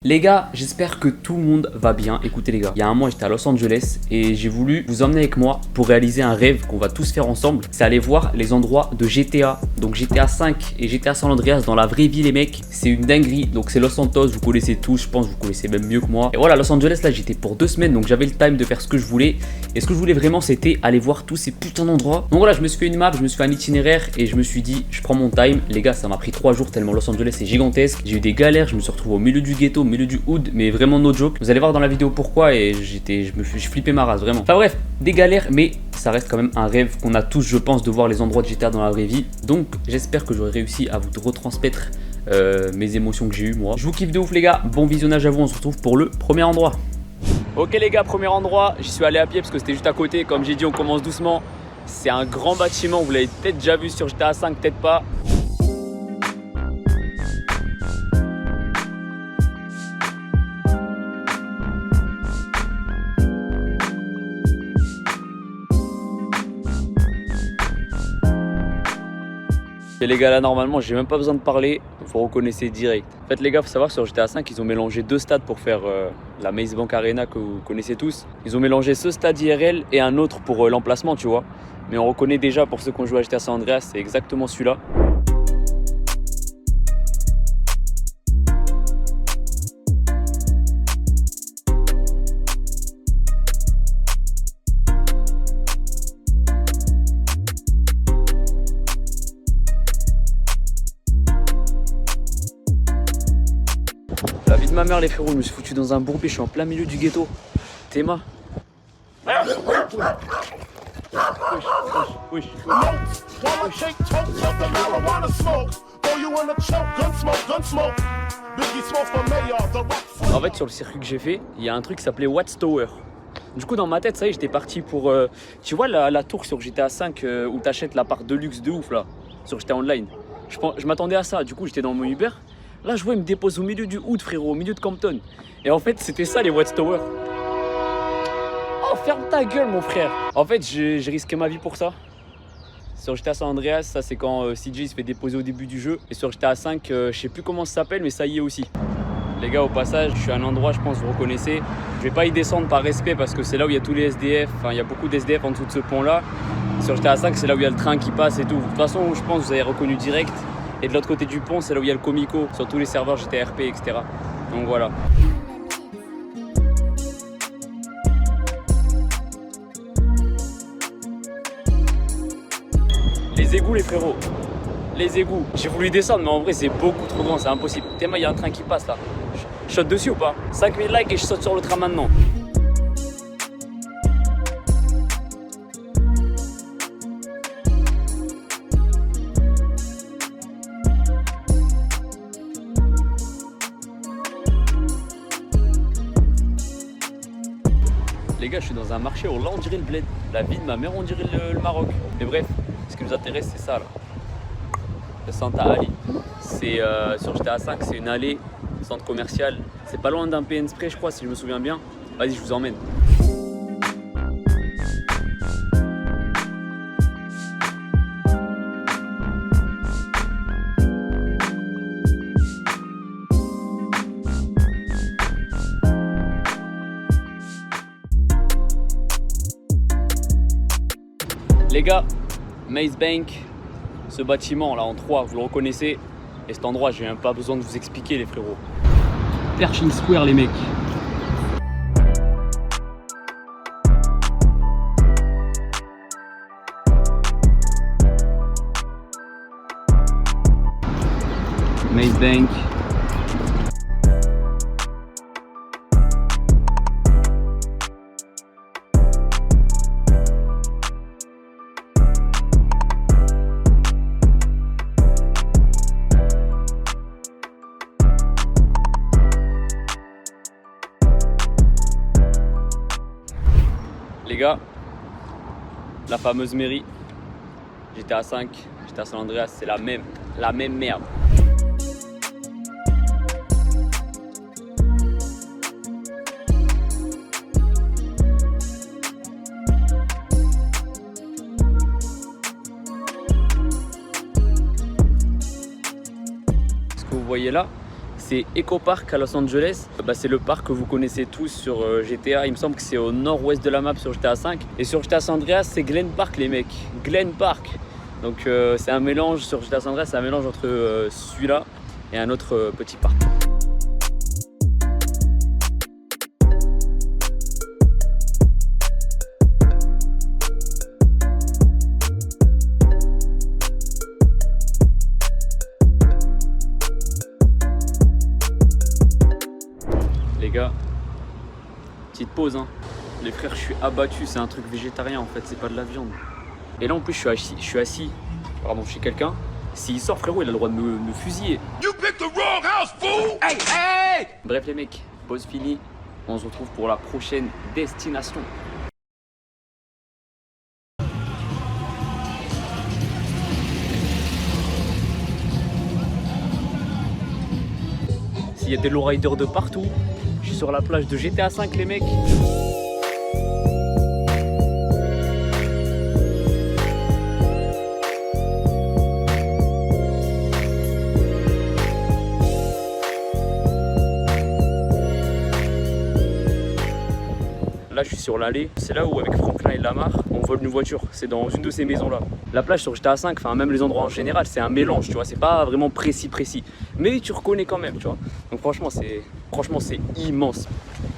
Les gars, j'espère que tout le monde va bien. Écoutez les gars, il y a un mois j'étais à Los Angeles et j'ai voulu vous emmener avec moi pour réaliser un rêve qu'on va tous faire ensemble. C'est aller voir les endroits de GTA. Donc GTA 5 et GTA San Andreas dans la vraie vie les mecs. C'est une dinguerie. Donc c'est Los Santos, vous connaissez tous, je pense que vous connaissez même mieux que moi. Et voilà, Los Angeles là j'étais pour 2 semaines donc j'avais le time de faire ce que je voulais. Et ce que je voulais vraiment c'était aller voir tous ces putains d'endroits. Donc voilà, je me suis fait une map, je me suis fait un itinéraire et je me suis dit je prends mon time. Les gars, ça m'a pris 3 jours tellement Los Angeles est gigantesque. J'ai eu des galères, je me suis retrouvé au milieu du ghetto, au milieu du hood, mais vraiment no joke. Vous allez voir dans la vidéo pourquoi et je flippais ma race vraiment. Enfin bref, des galères, mais ça reste quand même un rêve qu'on a tous, je pense, de voir les endroits de GTA dans la vraie vie. Donc j'espère que j'aurai réussi à vous retransmettre mes émotions que j'ai eues moi. Je vous kiffe de ouf les gars, bon visionnage à vous, on se retrouve pour le premier endroit. Ok les gars, premier endroit, j'y suis allé à pied parce que c'était juste à côté. Comme j'ai dit, on commence doucement. C'est un grand bâtiment, vous l'avez peut-être déjà vu sur GTA 5, peut-être pas. Et les gars là normalement j'ai même pas besoin de parler, vous reconnaissez direct. En fait les gars, faut savoir sur GTA 5 ils ont mélangé 2 stades pour faire la Maze Bank Arena que vous connaissez tous. Ils ont mélangé ce stade IRL et un autre pour l'emplacement tu vois. Mais on reconnaît déjà pour ceux qui ont joué à GTA San Andreas, c'est exactement celui-là. La vie de ma mère les frérots, je me suis foutu dans un bourbier, je suis en plein milieu du ghetto. Théma. En fait sur le circuit que j'ai fait, il y a un truc qui s'appelait Watts Tower. Du coup dans ma tête ça y est, j'étais parti pour... tu vois la tour sur GTA 5 où t'achètes la part de luxe de ouf là, sur GTA Online. Je m'attendais à ça, du coup j'étais dans mon Uber. Là, je vois, il me dépose au milieu du hood, frérot, au milieu de Compton. Et en fait, c'était ça, les Watts Tower. Oh, ferme ta gueule, mon frère. En fait, j'ai risqué ma vie pour ça. Sur GTA San Andreas, ça, c'est quand CJ se fait déposer au début du jeu. Et sur GTA 5, je sais plus comment ça s'appelle, mais ça y est aussi. Les gars, au passage, je suis à un endroit, je pense, vous reconnaissez. Je vais pas y descendre par respect parce que c'est là où il y a tous les SDF. Enfin, il y a beaucoup d'SDF en dessous de ce pont-là. Sur GTA 5, c'est là où il y a le train qui passe et tout. De toute façon, je pense que vous avez reconnu direct. Et de l'autre côté du pont, c'est là où il y a le Comico, sur tous les serveurs GTRP, etc. Donc voilà. Les égouts, les frérots. Les égouts. J'ai voulu descendre, mais en vrai, c'est beaucoup trop grand, c'est impossible. Théma, il y a un train qui passe là. Je saute dessus ou pas? 5000 likes et je saute sur le train maintenant. Les gars, je suis dans un marché où là on dirait le bled. La vie de ma mère, on dirait le Maroc. Mais bref, ce qui nous intéresse, c'est ça là. Le Santa Ali. C'est sur GTA 5, c'est une allée, centre commercial. C'est pas loin d'un PN Spray, je crois, si je me souviens bien. Vas-y, je vous emmène. Les gars, Maze Bank, ce bâtiment là en 3, vous le reconnaissez. Et cet endroit, j'ai même pas besoin de vous expliquer les frérots. Pershing Square les mecs. Maze Bank. Les gars, la fameuse mairie, GTA 5, GTA San Andreas, c'est la même merde. Ce que vous voyez là, c'est Echo Park à Los Angeles. C'est le parc que vous connaissez tous sur GTA. Il me semble que c'est au nord-ouest de la map sur GTA 5. Et sur GTA San Andreas, c'est Glen Park, les mecs. Glen Park. Donc c'est un mélange sur GTA San Andreas, c'est un mélange entre celui-là et un autre petit parc. Les gars, petite pause hein. Les frères, je suis abattu, c'est un truc végétarien en fait, c'est pas de la viande. Et là en plus je suis assis pardon, chez quelqu'un. S'il sort frérot, il a le droit de me fusiller. You picked the wrong house, fool! Hey, hey! Bref les mecs, pause finie. On se retrouve pour la prochaine destination. S'il y a des lowriders de partout, je suis sur la plage de GTA 5 les mecs. Là je suis sur l'allée, c'est là où avec Franklin et Lamar on vole une voiture, c'est dans une de ces maisons là. La plage sur GTA 5, enfin même les endroits en général, c'est un mélange, tu vois, c'est pas vraiment précis, mais tu reconnais quand même, tu vois. Donc franchement c'est immense.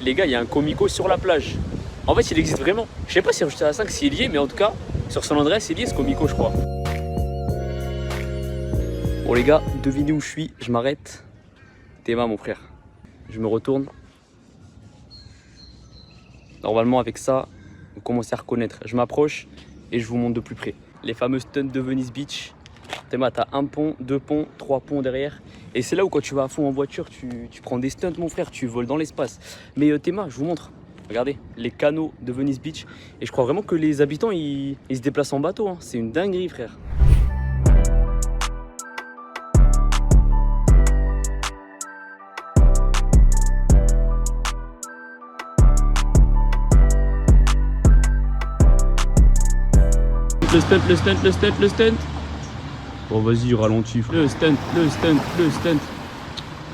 Les gars, il y a un Comico sur la plage. En fait il existe vraiment, je sais pas si sur GTA 5 s'il y est, mais en tout cas sur San Andreas il y est ce Comico je crois. Bon les gars, devinez où je suis, je m'arrête. Théma mon frère, je me retourne. Normalement avec ça, vous commencez à reconnaître. Je m'approche et je vous montre de plus près. Les fameux stunts de Venice Beach. Théma, t'as un pont, deux ponts, trois ponts derrière. Et c'est là où quand tu vas à fond en voiture, tu prends des stunts mon frère, tu voles dans l'espace. Mais Théma, je vous montre. Regardez, les canaux de Venice Beach. Et je crois vraiment que les habitants, ils se déplacent en bateau. Hein. C'est une dinguerie frère. Le stunt. Bon vas-y, ralentis. Le stunt.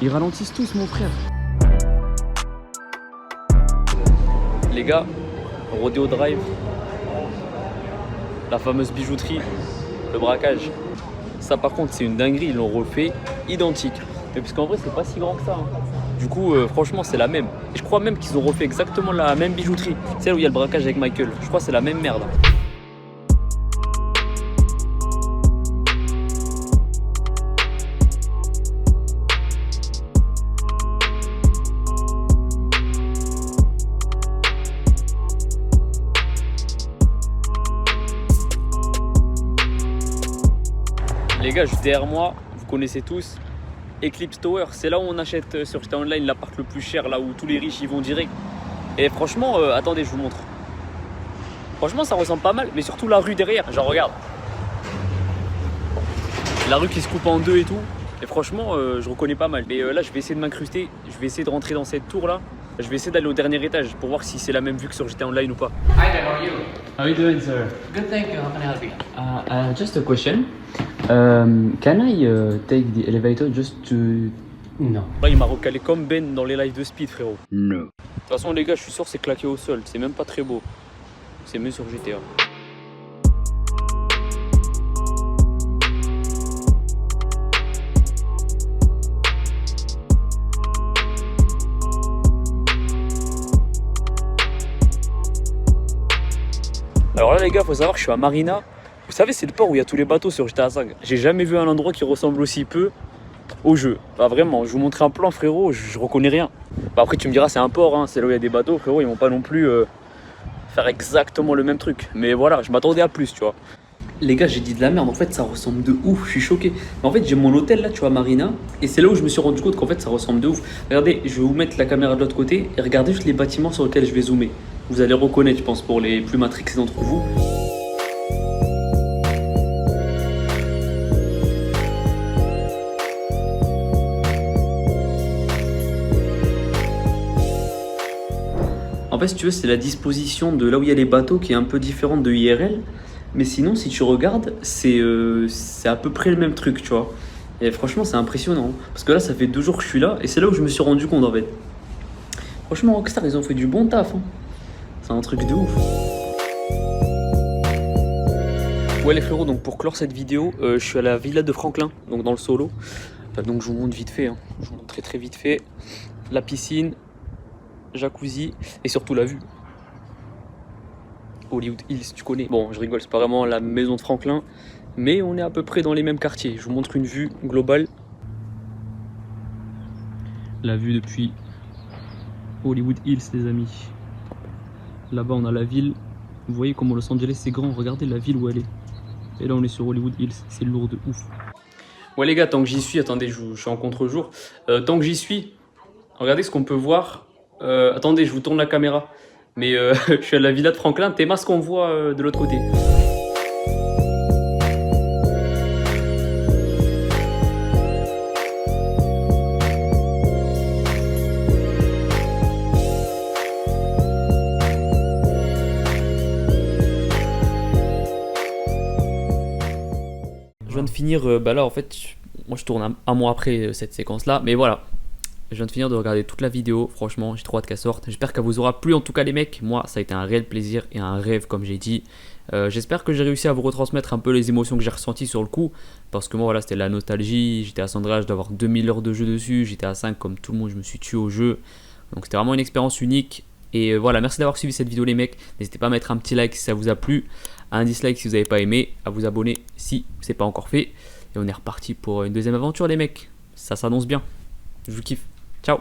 Ils ralentissent tous mon frère. Les gars, Rodeo Drive, la fameuse bijouterie, le braquage. Ça par contre c'est une dinguerie, ils l'ont refait identique. Mais parce qu'en vrai c'est pas si grand que ça. Hein. Du coup franchement c'est la même. Et je crois même qu'ils ont refait exactement la même bijouterie. Celle où il y a le braquage avec Michael. Je crois que c'est la même merde. Les gars, juste derrière moi, vous connaissez tous Eclipse Tower. C'est là où on achète sur GTA Online l'appart le plus cher, là où tous les riches y vont direct. Et franchement, attendez, je vous montre. Franchement, ça ressemble pas mal, mais surtout la rue derrière. Genre, regarde. La rue qui se coupe en deux et tout. Et franchement, je reconnais pas mal. Mais là, je vais essayer de m'incruster. Je vais essayer de rentrer dans cette tour là. Je vais essayer d'aller au dernier étage pour voir si c'est la même vue que sur GTA Online ou pas. Hi there, how are you? How are you doing, sir? Good, thank you. How can I help you? Just a question. Can I take the elevator just to... No. Là, il m'a recalé comme Ben dans les lives de Speed, frérot. No. De toute façon, les gars, je suis sûr c'est claqué au sol. C'est même pas très beau. C'est mieux sur GTA. Alors là les gars, faut savoir que je suis à Marina. Vous savez, c'est le port où il y a tous les bateaux sur GTA 5. J'ai jamais vu un endroit qui ressemble aussi peu au jeu. Bah vraiment, je vous montrer un plan frérot, je reconnais rien. Bah après tu me diras c'est un port, hein, c'est là où il y a des bateaux frérot, ils vont pas non plus faire exactement le même truc. Mais voilà, je m'attendais à plus tu vois. Les gars, j'ai dit de la merde, en fait ça ressemble de ouf, je suis choqué. En fait j'ai mon hôtel là, tu vois, Marina. Et c'est là où je me suis rendu compte qu'en fait ça ressemble de ouf. Regardez, je vais vous mettre la caméra de l'autre côté et regardez juste les bâtiments sur lesquels je vais zoomer. Vous allez reconnaître, je pense, pour les plus matrixés d'entre vous. En fait, si tu veux, c'est la disposition de là où il y a les bateaux qui est un peu différente de IRL. Mais sinon, si tu regardes, c'est à peu près le même truc, tu vois. Et franchement, c'est impressionnant. Parce que là, ça fait 2 jours que je suis là. Et c'est là où je me suis rendu compte en fait. Franchement, Rockstar, ils ont fait du bon taf. Hein. C'est un truc de ouf. Ouais les frérots, donc pour clore cette vidéo, je suis à la villa de Franklin, donc dans le solo. Donc je vous montre vite fait, hein. Je vous montre très très vite fait. La piscine, jacuzzi et surtout la vue. Hollywood Hills, tu connais. Bon, je rigole, c'est pas vraiment la maison de Franklin, mais on est à peu près dans les mêmes quartiers. Je vous montre une vue globale. La vue depuis Hollywood Hills, les amis. Là-bas, on a la ville. Vous voyez comment Los Angeles c'est grand. Regardez la ville où elle est. Et là, on est sur Hollywood Hills. C'est lourd de ouf. Ouais, les gars, tant que j'y suis, attendez, je suis en contre-jour. Tant que j'y suis, regardez ce qu'on peut voir. Attendez, je vous tourne la caméra. Mais je suis à la villa de Franklin. Théma, ce qu'on voit de l'autre côté. Je viens de finir, bah là en fait, moi je tourne un mois après cette séquence là, mais voilà. Je viens de finir de regarder toute la vidéo, franchement j'ai trop hâte qu'elle sorte. J'espère qu'elle vous aura plu en tout cas les mecs. Moi ça a été un réel plaisir et un rêve comme j'ai dit. J'espère que j'ai réussi à vous retransmettre un peu les émotions que j'ai ressenties sur le coup. Parce que moi voilà, c'était la nostalgie, j'étais à San Andreas, je dois avoir 2000 heures de jeu dessus. J'étais à 5 comme tout le monde, je me suis tué au jeu. Donc c'était vraiment une expérience unique. Et voilà, merci d'avoir suivi cette vidéo les mecs. N'hésitez pas à mettre un petit like si ça vous a plu, un dislike si vous n'avez pas aimé, à vous abonner si c'est pas encore fait. Et on est reparti pour une deuxième aventure les mecs. Ça s'annonce bien. Je vous kiffe. Ciao.